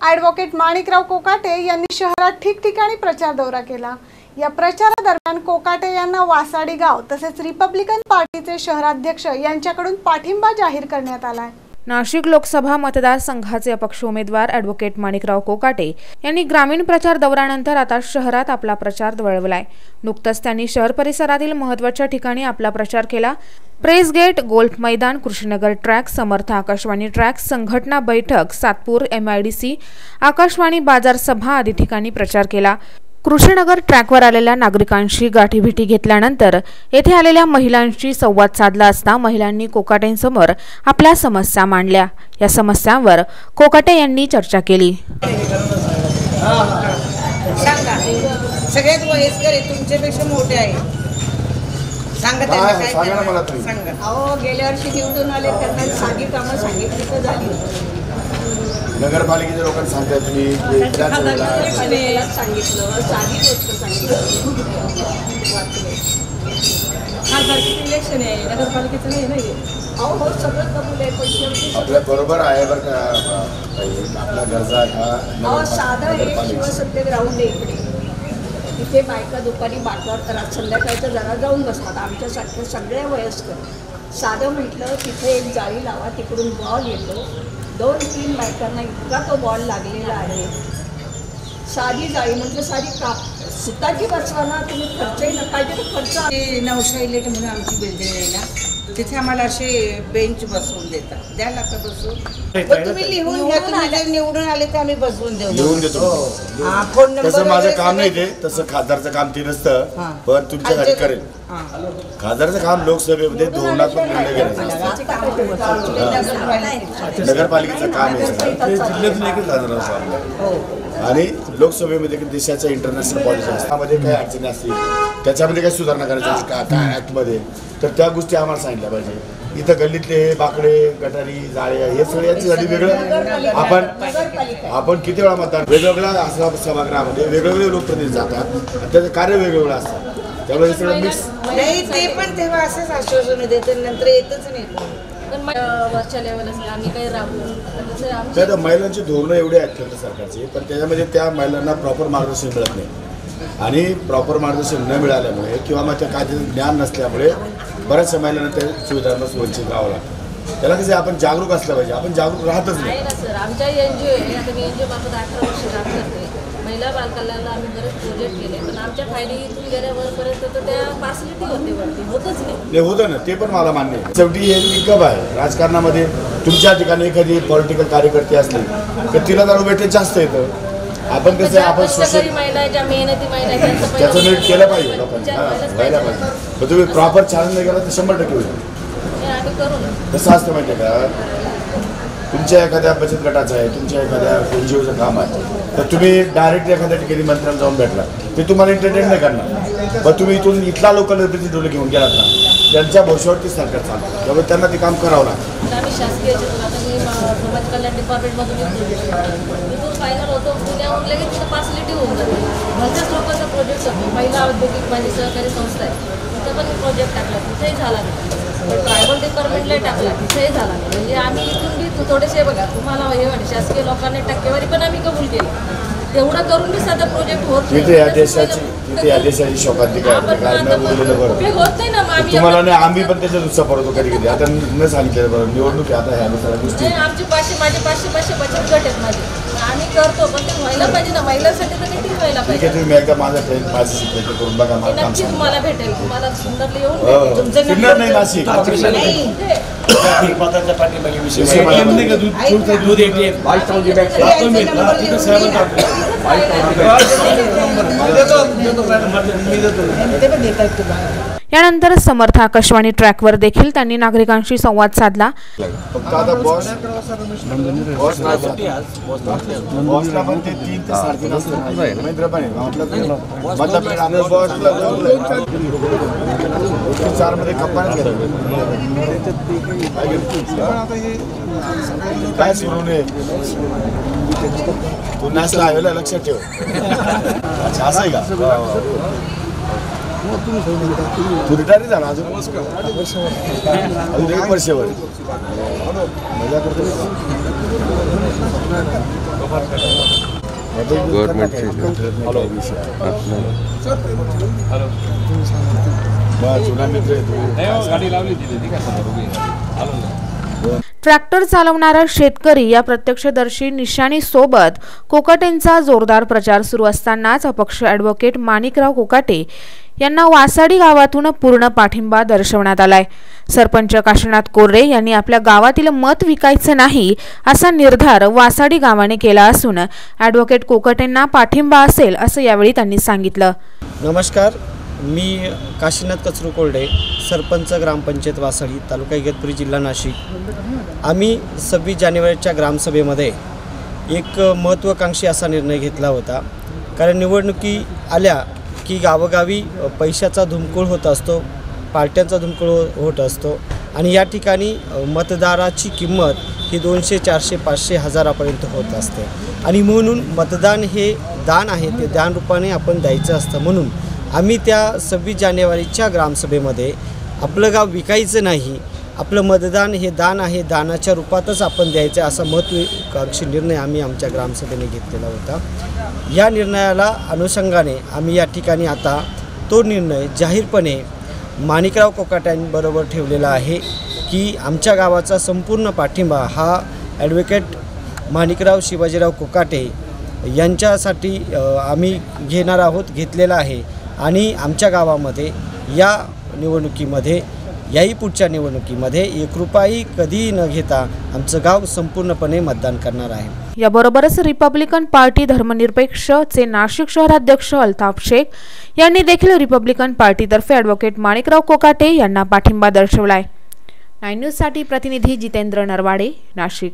Advocate Manikrao Kokate यांनी शहरात ठिकठिकाणी प्रचार दौरा केला। या प्रचारादरम्यान कोकाटे यांना वासाडी गाव तसेच रिपब्लिकन पार्टीचे शहराध्यक्ष यांच्याकडून पाठिंबा जाहीर करण्यात आला आहे। नाशिक लोकसभा मतदारसंघाचे अपक्ष उमेदवार ॲडव्होकेट माणिकराव कोकाटे यांनी ग्रामीण प्रचार दौऱ्यानंतर आता शहरात आपला प्रचार वळवलाय। नुकताच त्यांनी शहर परिसरातील महत्त्वाच्या ठिकाणी आपला प्रचार केला। प्रेस गेट, गोल्फ मैदान, कृष्णनगर ट्रॅक, समर्थ आकाशवाणी ट्रॅक, संघटना बैठक, सातपूर MIDC, आकाशवाणी बाजार सभा आदी ठिकाणी प्रचार केला। कृष्णनगर ट्रॅकवर आलेल्या नागरिकांशी गाठीभेटी घेतल्यानंतर येथे आलेल्या महिलांशी संवाद साधला असता महिलांनी कोकाटेंसमोर आपल्या समस्या मांडल्या। या समस्यांवर कोकाटे यांनी चर्चा केली। सगळ्यात वयस्कर आहे, तुमच्यापेक्षा मोठे आहे, सांगा त्यांना काय सांगा। अहो, गेल्या वर्षी निवडून आले, त्यांना साधी कामं सांगितली तर झाली। नगरपालिकेच्या लोकांना सांगताय तुम्ही सांगितलं, साधी गोष्ट सांगितलं। खासदारकीचं इलेक्शन आहे, नगरपालिकेचं नाही। अहो हो, सगळं कबूल आहे, पण शेवटी आपल्या बरोबर आहे बरं का, आपल्या गरजा ह्या साधं आहे। शिवसत्याग्रह आहे इकडे, तिथे बायका दुपारी बाटवर करत, संध्याकाळचं जरा जाऊन बसतात। आमच्यासारख्या सगळ्या वयस्कर साधं म्हटलं तिथे एक जाळी लावा, तिकडून बॉल येतो, 2-3 बायकांना इतका तो बॉल लागलेला आहे। साधी जाळी म्हणजे साधी काप सुताची बसवाना, तुम्ही खर्चही न पाहिजे तर खर्च। नवशाही लेट म्हणून आमची बिल्डिंग आहे ना, तिथे आम्हाला असे बेंच बसवून देतात, द्यायला लागतं बसवून। पण तुम्ही लिहून घ्या, तुम्ही जर निवडून आले तर आम्ही बसवून देऊ, लिहून देतो। फोन नंबर तसं माझं काम नाही ते, तसं खासदारचं काम ते नसतं, पण तुमच्यासाठी करेल। खासदारचं काम लोकसभेमध्ये धोरणात्मक निर्णय घ्यायचा नगरपालिकेचं काम आहे, ते जिल्ह्यातून एकच खासदार असतो। आणि लोकसभेमध्ये देशाच्या इंटरनॅशनल पॉलिसी असतात, त्यामध्ये काही अडचणी असतील, त्याच्यामध्ये काही सुधारणा करायच्या काय ॲक्टमध्ये, तर त्या गोष्टी आम्हाला सांगितल्या पाहिजे। इथं गल्लीतले हे बाकडे, गटारी, जाळे हे सगळे यांच्यासाठी वेगळं आपण किती वेळा मतदान वेगवेगळ्या असं सभागृहामध्ये वेगवेगळे लोकप्रतिनिधी जातात, त्याचं कार्य वेगवेगळं असतं, त्यामुळे हे सगळं मिक्स नाही। ते पण तेव्हा असंच आश्वासन देतात, नंतर येतच नाही। तर महिलांची धोरणं एवढे आहेत केंद्र सरकारचे, पण त्याच्यामध्ये त्या महिलांना प्रॉपर मार्गदर्शन मिळत नाही। आणि प्रॉपर मार्गदर्शन न मिळाल्यामुळे किंवा मग त्या कायद्याचं ज्ञान नसल्यामुळे बऱ्याचशा महिलांना त्या सुविधांपासून वंचित राहावं लागतं। त्याला कसं आपण जागरूक असलं पाहिजे, आपण जागरूक राहतच नाही ना सर। आमच्या NGO आहे, आता मी NGO मार्फत 18 वर्ष काम करते। महिला बालकल्याणला आम्ही बरेच प्रोजेक्ट केले, पण आमच्या फायली इथून गेल्यावरपर्यंत तर त्या फॅसिलिटी होतच नाही। होतं ना, ते पण मला मान्य आहे। शेवटी हे इन्कम आहे राजकारणामध्ये। तुमच्या ठिकाणी एखादी पॉलिटिकल कार्यकर्ते असली तर तिला जरा वेटेज जास्त येतं। आपण कसं आपण महिला ज्या मेहनती महिला त्याचं नीट केलं पाहिजे लोकांनी, व्हायला पाहिजे। पण तुम्ही प्रॉपर चॅलेंज नाही केला तर 100% होईल। आम्ही करू ना। कसं असतं माहिती आहे का, तुमच्या एखाद्या बचत गटाचं आहे, तुमच्या एखाद्या NGOचं काम आहे, तर तुम्ही डायरेक्ट एखाद्या ठिकाणी मंत्र्याला जाऊन भेटला, ते तुम्हाला एंटरटेन नाही करणार, पण तुम्ही इथून इथला लोकांना रिप्रेझेंटेटिव्ह घेऊन गेलात ना, त्यांच्या भविष्यावरती सरकार चालतं, त्यामुळे त्यांना ते काम करावं लागतं। आम्ही शासकीय समाज कल्याण डिपार्टमेंटमधून इथून फायनल होतो, पुण्याहून लगेच तिथं फॅसिलिटी होऊन जाते। भलत्याच लोकांचा प्रोजेक्ट होतो, महिला औद्योगिक माझी सहकारी संस्था आहे, तिथं पण प्रोजेक्ट टाकला, तिथेही झाला नाही। ट्रायबल डिपार्टमेंटलाही टाकला, तिथेही झाला नाही। म्हणजे आम्ही इथून बी थोडेसे बघा, तुम्हाला हे म्हणजे शासकीय लोकांना टक्केवारी पण आम्ही कबूल केली, तेवढं करून बी साधा प्रोजेक्ट होत नाही। तिथे या देशाची शोकांतिका होत नाही ना। तुम्हाला नाही, आम्ही पण त्याच्यात उत्साह पडतो कधी कधी। आता न सांगितलं बरं, निवडणूक आता ह्या सगळ्या गोष्टी आमचे माझे 500 बचत गट आहेत माझे, आम्ही करतो, पण ते व्हायला पाहिजे ना, महिलांसाठी तर किती व्हायला पाहिजे। तुम्ही एकदा माझी करून बघा, नक्की तुम्हाला भेटेल, तुम्हाला सुंदर येऊन सुंदर नाही नाशिक यानंतर समर्थ आकाशवाणी ट्रॅकवर देखील त्यांनी नागरिकांशी संवाद साधला। फक्त आता बॉसला पण ते 3 ते 3.5 असतं, महेंद्र पण बॉसला 4 मध्ये कंपन्या काय सुरू नये, तू नॅशनल हायवेला लक्षात ठेव। अच्छा, असं आहे का? तू रिटायर झाला अजून 1 वर्षावर मजा करतो। ट्रॅक्टर चालवणारा शेतकरी या प्रत्यक्षदर्शी निशाणी सोबत कोकाटेंचा जोरदार प्रचार सुरू असतानाच अपक्ष ॲडव्होकेट माणिकराव कोकाटे यांना वासाडी गावातून पूर्ण पाठिंबा दर्शवण्यात आलाय। सरपंच काशीनाथ कोर्रे यांनी आपल्या गावातील मत विकायचं नाही असा निर्धार वासाडी गावाने केला असून ॲडव्होकेट कोकाटेंना पाठिंबा असेल असं यावेळी त्यांनी सांगितलं। नमस्कार, मी काशीनाथ कचरू कोरडे, सरपंच ग्रामपंचायत वासाडी, तालुका इगतपुरी, जिल्हा नाशिक। आम्ही 26 जानेवारीच्या ग्रामसभेमध्ये एक महत्त्वाकांक्षी असा निर्णय घेतला होता, कारण निवडणुकी आल्या की गावोगावी पैशाचा धुमकूळ होत असतो, पार्ट्यांचा धुमकूळ होत असतो आणि या ठिकाणी मतदाराची किंमत ही 200, 400, 500, 1000पर्यंत होत असते आणि म्हणून मतदान हे दान आहे, ते दान रूपाने आपण द्यायचं असतं। म्हणून आम्ही त्या 26 जानेवारीच्या ग्रामसभेमध्ये आपलं गाव विकायचं नाही, आपलं मतदान हे दान आहे, दानाच्या रूपातच आपण द्यायचं असा महत्त्वाकांक्षी निर्णय आम्ही आमच्या ग्रामसभेने घेतलेला होता। या निर्णयाला अनुषंगाने आम्ही या ठिकाणी आता तो निर्णय जाहीरपणे माणिकराव कोकाट्यांबरोबर ठेवलेला आहे की आमच्या गावाचा संपूर्ण पाठिंबा हा ॲडव्होकेट माणिकराव शिवाजीराव कोकाटे यांच्यासाठी आम्ही घेणार आहोत, घेतलेला आहे आणि आमच्या गावामध्ये या निवडणुकीमध्ये, याही पुढच्या निवडणुकीमध्ये 1 रुपयाही कधी न घेता आमचं गाव संपूर्णपणे मतदान करणार आहे। याबरोबरच रिपब्लिकन पार्टी धर्मनिरपेक्षचे नाशिक शहराध्यक्ष अल्ताफ शेख यांनी देखील रिपब्लिकन पार्टीतर्फे ॲडव्होकेट माणिकराव कोकाटे यांना पाठिंबा दर्शवलाय। 9 न्यूजसाठी प्रतिनिधी जितेंद्र नरवाडे, नाशिक।